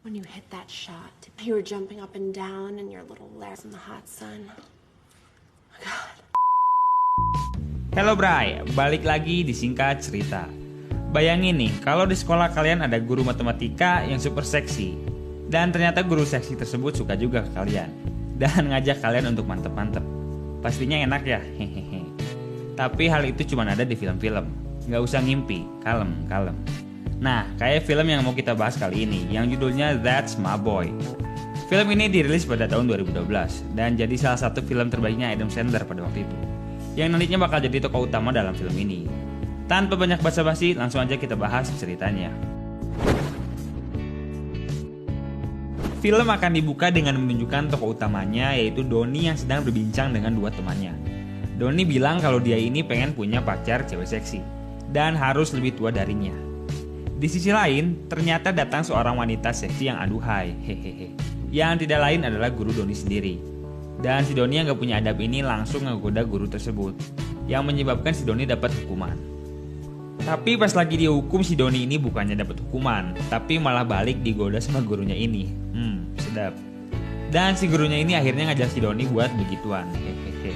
when you hit that shot. You were jumping up and down in your little lair in the hot sun. Oh, God. Hello Bray, balik lagi di Singkat Cerita. Bayangin nih, kalau di sekolah kalian ada guru matematika yang super seksi, dan ternyata guru seksi tersebut suka juga ke kalian dan ngajak kalian untuk mantep-mantep. Pastinya enak ya, hehehe. Tapi hal itu cuma ada di film-film. Nggak usah ngimpi, kalem. Nah, kayak film yang mau kita bahas kali ini, yang judulnya That's My Boy. Film ini dirilis pada tahun 2012 dan jadi salah satu film terbaiknya Adam Sandler pada waktu itu, yang nantinya bakal jadi tokoh utama dalam film ini. Tanpa banyak basa-basi, langsung aja kita bahas ceritanya. Film akan dibuka dengan menunjukkan tokoh utamanya, yaitu Donnie yang sedang berbincang dengan dua temannya. Donnie bilang kalau dia ini pengen punya pacar cewek seksi dan harus lebih tua darinya. Di sisi lain, ternyata datang seorang wanita seksi yang aduhai, hehehe. Yang tidak lain adalah guru Donnie sendiri. Dan si Donnie yang gak punya adab ini langsung ngegoda guru tersebut, yang menyebabkan si Donnie dapat hukuman. Tapi pas lagi dihukum, si Donnie ini bukannya dapat hukuman, tapi malah balik digoda sama gurunya ini. Sedap. Dan si gurunya ini akhirnya ngajak si Donnie buat begituan, hehehe.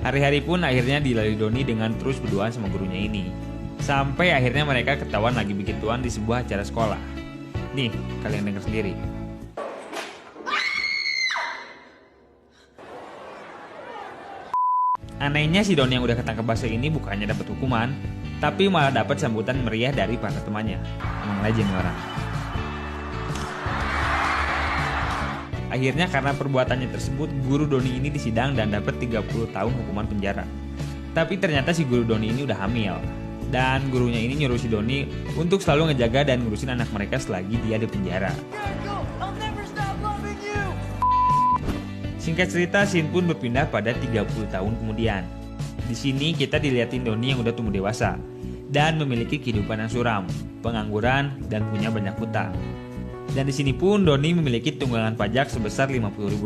Hari-hari pun akhirnya dilalui Donnie dengan terus berduaan sama gurunya ini. Sampai akhirnya mereka ketahuan lagi begituan di sebuah acara sekolah. Nih, kalian dengar sendiri. Anehnya si Donnie yang udah ketangkep bahasa ini bukannya dapat hukuman, tapi malah dapat sambutan meriah dari para temannya. Emang legend orang. Akhirnya karena perbuatannya tersebut, guru Donnie ini disidang dan dapat 30 tahun hukuman penjara. Tapi ternyata si guru Donnie ini udah hamil. Dan gurunya ini nyuruh si Donnie untuk selalu ngejaga dan ngurusin anak mereka selagi dia di penjara. Singkat cerita, scene pun berpindah pada 30 tahun kemudian. Di sini kita dilihatin Donnie yang udah tumbuh dewasa dan memiliki kehidupan yang suram, pengangguran, dan punya banyak hutang. Dan di sini pun Donnie memiliki tunggangan pajak sebesar $50.000.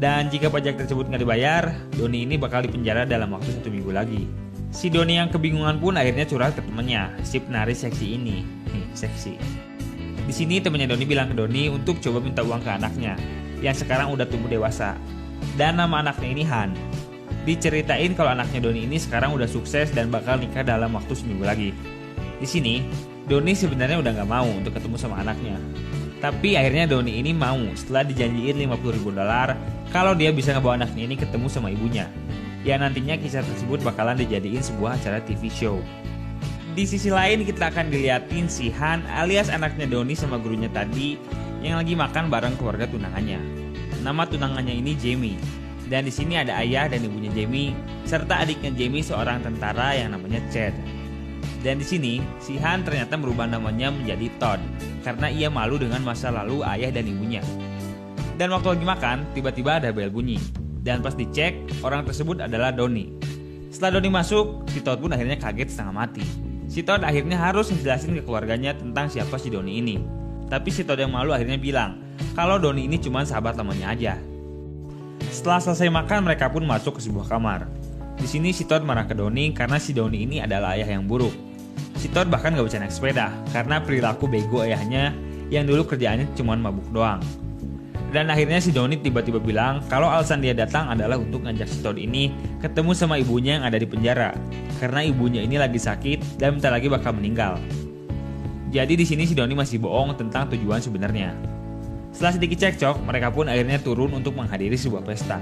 Dan jika pajak tersebut nggak dibayar, Donnie ini bakal dipenjara dalam waktu 1 minggu lagi. Si Donnie yang kebingungan pun akhirnya curhat ke temannya, si penari seksi ini. Seksi. Di sini temannya Donnie bilang ke Donnie untuk coba minta uang ke anaknya, yang sekarang udah tumbuh dewasa. Dan nama anaknya ini Han. Diceritain kalau anaknya Donnie ini sekarang udah sukses dan bakal nikah dalam waktu 1 minggu lagi. Di sini, Donnie sebenarnya udah nggak mau untuk ketemu sama anaknya. Tapi akhirnya Donnie ini mau setelah dijanjiin $50.000 kalau dia bisa ngebawa anaknya ini ketemu sama ibunya. Ya nantinya kisah tersebut bakalan dijadiin sebuah acara TV show. Di sisi lain kita akan diliatin si Han alias anaknya Donnie sama gurunya tadi yang lagi makan bareng keluarga tunangannya. Nama tunangannya ini Jamie. Dan di sini ada ayah dan ibunya Jamie serta adiknya Jamie seorang tentara yang namanya Chad. Dan di sini si Han ternyata merubah namanya menjadi Todd karena ia malu dengan masa lalu ayah dan ibunya. Dan waktu lagi makan, tiba-tiba ada bel bunyi. Dan pas dicek, orang tersebut adalah Donnie. Setelah Donnie masuk, si Todd pun akhirnya kaget setengah mati. Si Todd akhirnya harus menjelasin ke keluarganya tentang siapa si Donnie ini. Tapi si Todd yang malu akhirnya bilang kalau Donnie ini cuma sahabat lamanya aja. Setelah selesai makan, mereka pun masuk ke sebuah kamar. Di sini si Todd marah ke Donnie karena si Donnie ini adalah ayah yang buruk. Si Todd bahkan gak bisa naik sepeda karena perilaku bego ayahnya yang dulu kerjaannya cuma mabuk doang. Dan akhirnya si Donnie tiba-tiba bilang kalau alasan dia datang adalah untuk ngajak si Todd ini ketemu sama ibunya yang ada di penjara karena ibunya ini lagi sakit dan bentar lagi bakal meninggal. Jadi di sini si Donnie masih bohong tentang tujuan sebenarnya. Setelah sedikit cekcok, mereka pun akhirnya turun untuk menghadiri sebuah pesta.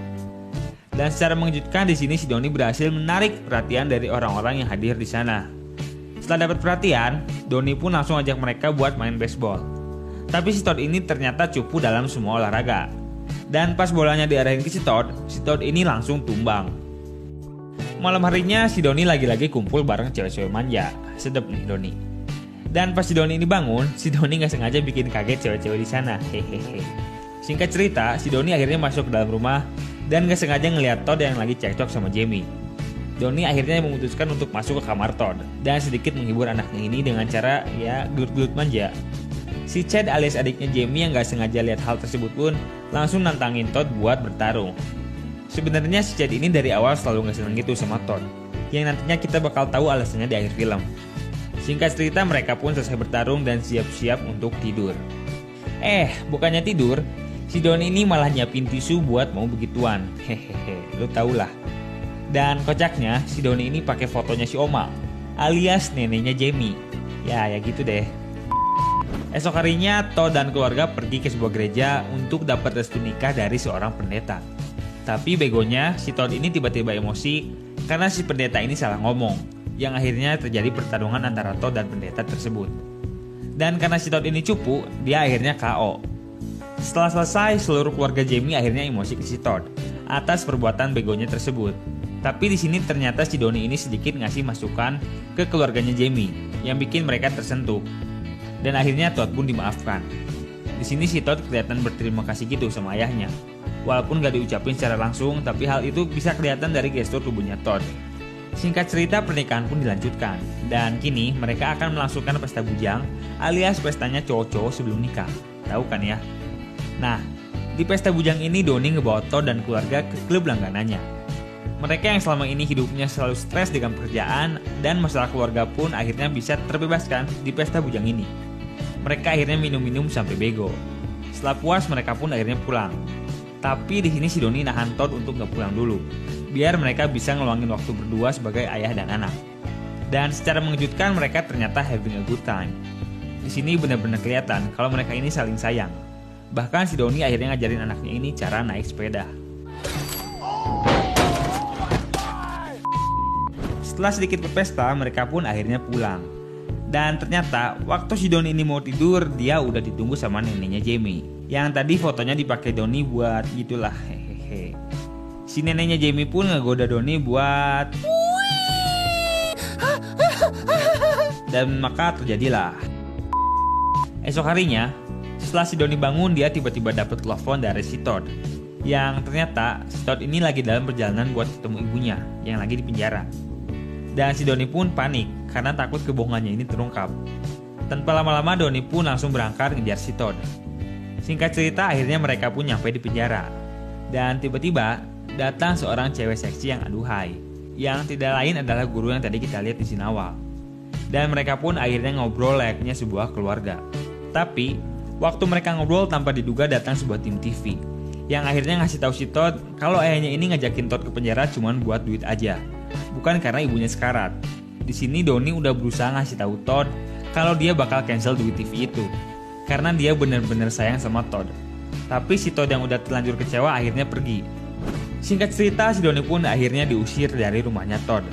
Dan secara mengejutkan di sini si Donnie berhasil menarik perhatian dari orang-orang yang hadir di sana. Setelah dapat perhatian, Donnie pun langsung ajak mereka buat main baseball. Tapi si Todd ini ternyata cupu dalam semua olahraga. Dan pas bolanya diarahin ke si Todd ini langsung tumbang. Malam harinya si Donnie lagi-lagi kumpul bareng cewek-cewek manja. Sedep nih Donnie. Dan pas si Donnie ini bangun, si Donnie gak sengaja bikin kaget cewek-cewek di sana. Hehehe. Singkat cerita, si Donnie akhirnya masuk ke dalam rumah dan gak sengaja ngeliat Todd yang lagi cekcok sama Jamie. Donnie akhirnya memutuskan untuk masuk ke kamar Todd dan sedikit menghibur anaknya ini dengan cara gelut-gelut manja. Si Chad alias adiknya Jamie yang gak sengaja lihat hal tersebut pun langsung nantangin Todd buat bertarung. Sebenarnya si Chad ini dari awal selalu gak seneng gitu sama Todd, yang nantinya kita bakal tahu alasannya di akhir film. Singkat cerita mereka pun selesai bertarung dan siap-siap untuk tidur. Bukannya tidur, si Don ini malah nyiapin tisu buat mau begituan. Hehehe, lu tau lah. Dan kocaknya, si Doni ini pakai fotonya si Oma, alias neneknya Jamie. Ya gitu deh. Esok harinya, Todd dan keluarga pergi ke sebuah gereja untuk dapat restu nikah dari seorang pendeta. Tapi begonya, si Todd ini tiba-tiba emosi karena si pendeta ini salah ngomong, yang akhirnya terjadi pertarungan antara Todd dan pendeta tersebut. Dan karena si Todd ini cupu, dia akhirnya KO. Setelah selesai, seluruh keluarga Jamie akhirnya emosi ke si Todd atas perbuatan begonya tersebut. Tapi di sini ternyata si Doni ini sedikit ngasih masukan ke keluarganya Jamie yang bikin mereka tersentuh. Dan akhirnya Todd pun dimaafkan. Di sini si Todd kelihatan berterima kasih gitu sama ayahnya. Walaupun gak diucapin secara langsung, tapi hal itu bisa kelihatan dari gestur tubuhnya Todd. Singkat cerita, pernikahan pun dilanjutkan. Dan kini mereka akan melangsungkan pesta bujang alias pestanya cowok-cowok sebelum nikah. Tahu kan ya? Nah, di pesta bujang ini Doni ngebawa Todd dan keluarga ke klub langganannya. Mereka yang selama ini hidupnya selalu stres dengan pekerjaan dan masalah keluarga pun akhirnya bisa terbebaskan di pesta bujang ini. Mereka akhirnya minum-minum sampai bego. Setelah puas mereka pun akhirnya pulang. Tapi di sini si Doni nahan Todd untuk nggak pulang dulu, biar mereka bisa ngeluangin waktu berdua sebagai ayah dan anak. Dan secara mengejutkan mereka ternyata having a good time. Di sini benar-benar kelihatan kalau mereka ini saling sayang. Bahkan si Doni akhirnya ngajarin anaknya ini cara naik sepeda. Setelah sedikit berpesta, mereka pun akhirnya pulang. Dan ternyata waktu si Doni ini mau tidur, dia udah ditunggu sama neneknya Jamie. Yang tadi fotonya dipakai Doni buat gitulah, hehehe. Si neneknya Jamie pun ngegoda Doni buat dan maka terjadilah. Esok harinya, setelah si Doni bangun, dia tiba-tiba dapat telepon dari si Todd. Yang ternyata si Todd ini lagi dalam perjalanan buat ketemu ibunya yang lagi di penjara. Dan si Doni pun panik karena takut kebohongannya ini terungkap. Tanpa lama-lama Doni pun langsung berangkat ngejar si Todd. Singkat cerita akhirnya mereka pun nyampe di penjara. Dan tiba-tiba datang seorang cewek seksi yang aduhai, yang tidak lain adalah guru yang tadi kita lihat di scene awal. Dan mereka pun akhirnya ngobrol layaknya sebuah keluarga. Tapi waktu mereka ngobrol tanpa diduga datang sebuah tim TV yang akhirnya ngasih tahu si Todd kalau ayahnya ini ngajakin Todd ke penjara cuman buat duit aja, bukan karena ibunya sekarat. Di sini Doni udah berusaha ngasih tahu Todd kalau dia bakal cancel duit TV itu karena dia benar-benar sayang sama Todd. Tapi si Todd yang udah terlanjur kecewa akhirnya pergi. Singkat cerita, si Doni pun akhirnya diusir dari rumahnya Todd.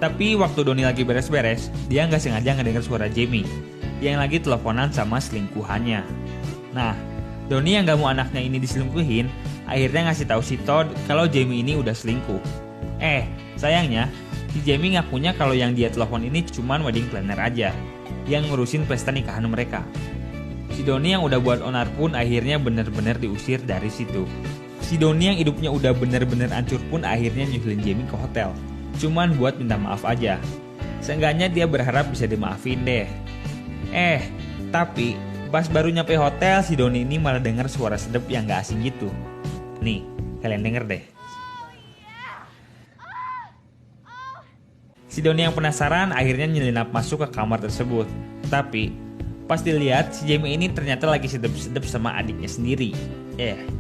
Tapi waktu Doni lagi beres-beres, dia nggak sengaja ngedenger suara Jamie yang lagi teleponan sama selingkuhannya. Nah, Doni yang gak mau anaknya ini diselingkuhin, akhirnya ngasih tahu si Todd kalau Jamie ini udah selingkuh. Sayangnya, si Jamie ngakunya kalau yang dia telepon ini cuman wedding planner aja, yang ngurusin pesta nikahan mereka. Si Doni yang udah buat onar pun akhirnya bener-bener diusir dari situ. Si Doni yang hidupnya udah bener-bener hancur pun akhirnya nyusulin Jamie ke hotel, cuman buat minta maaf aja. Seenggaknya dia berharap bisa dimaafin deh. Tapi pas baru nyampe hotel, si Doni ini malah dengar suara sedep yang gak asing gitu. Nih, kalian denger deh. Si Doni yang penasaran akhirnya nyelinap masuk ke kamar tersebut. Tapi pas dilihat, si Jamie ini ternyata lagi sedep-sedep sama adiknya sendiri.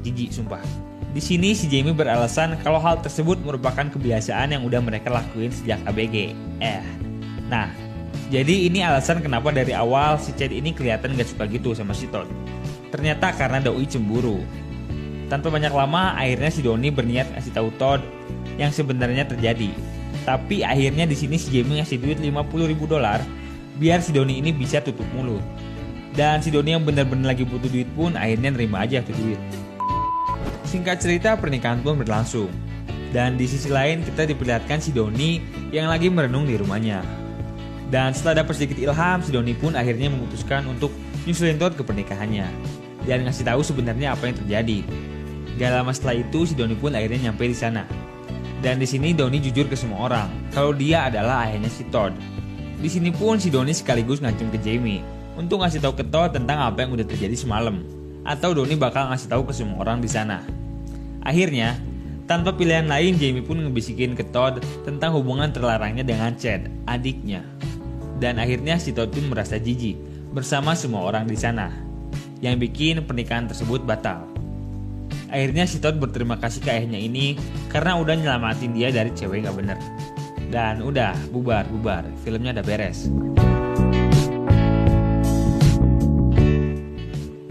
Jijik sumpah. Di sini si Jamie beralasan kalau hal tersebut merupakan kebiasaan yang udah mereka lakuin sejak ABG. Nah, jadi ini alasan kenapa dari awal si Chad ini kelihatan gak suka gitu sama si Todd. Ternyata karena Doi cemburu. Tanpa banyak lama, akhirnya si Doni berniat ngasih tahu Todd yang sebenarnya terjadi. Tapi akhirnya di sini si Jamie ngasih duit $50.000 biar si Doni ini bisa tutup mulut. Dan si Doni yang benar-benar lagi butuh duit pun akhirnya nerima aja tuh duit. Singkat cerita, pernikahan pun berlangsung. Dan di sisi lain kita diperlihatkan si Doni yang lagi merenung di rumahnya. Dan setelah dapat sedikit ilham, si Doni pun akhirnya memutuskan untuk nyusulin Todd ke pernikahannya dan ngasih tahu sebenarnya apa yang terjadi. Gak lama setelah itu, si Doni pun akhirnya nyampe di sana. Dan di sini Doni jujur ke semua orang kalau dia adalah ayahnya si Todd. Di sini pun si Doni sekaligus ngancam ke Jamie untuk ngasih tahu ke Todd tentang apa yang udah terjadi semalam, atau Doni bakal ngasih tahu ke semua orang di sana. Akhirnya, tanpa pilihan lain, Jamie pun ngebisikin ke Todd tentang hubungan terlarangnya dengan Chad, adiknya. Dan akhirnya si Todd pun merasa jijik bersama semua orang di sana. yang bikin pernikahan tersebut batal. Akhirnya si Todd berterima kasih ke ayahnya ini karena udah nyelamatin dia dari cewek gak bener. Dan udah, bubar, filmnya udah beres.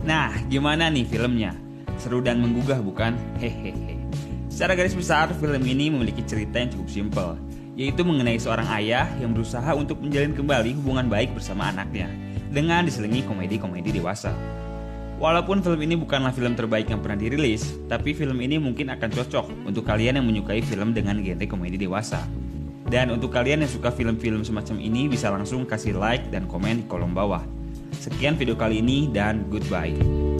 Nah, gimana nih filmnya? Seru dan menggugah bukan? Hehehe. Secara garis besar, film ini memiliki cerita yang cukup simpel, yaitu mengenai seorang ayah yang berusaha untuk menjalin kembali hubungan baik bersama anaknya dengan diselingi komedi-komedi dewasa. Walaupun film ini bukanlah film terbaik yang pernah dirilis, tapi film ini mungkin akan cocok untuk kalian yang menyukai film dengan genre komedi dewasa. Dan untuk kalian yang suka film-film semacam ini bisa langsung kasih like dan komen di kolom bawah. Sekian video kali ini dan goodbye.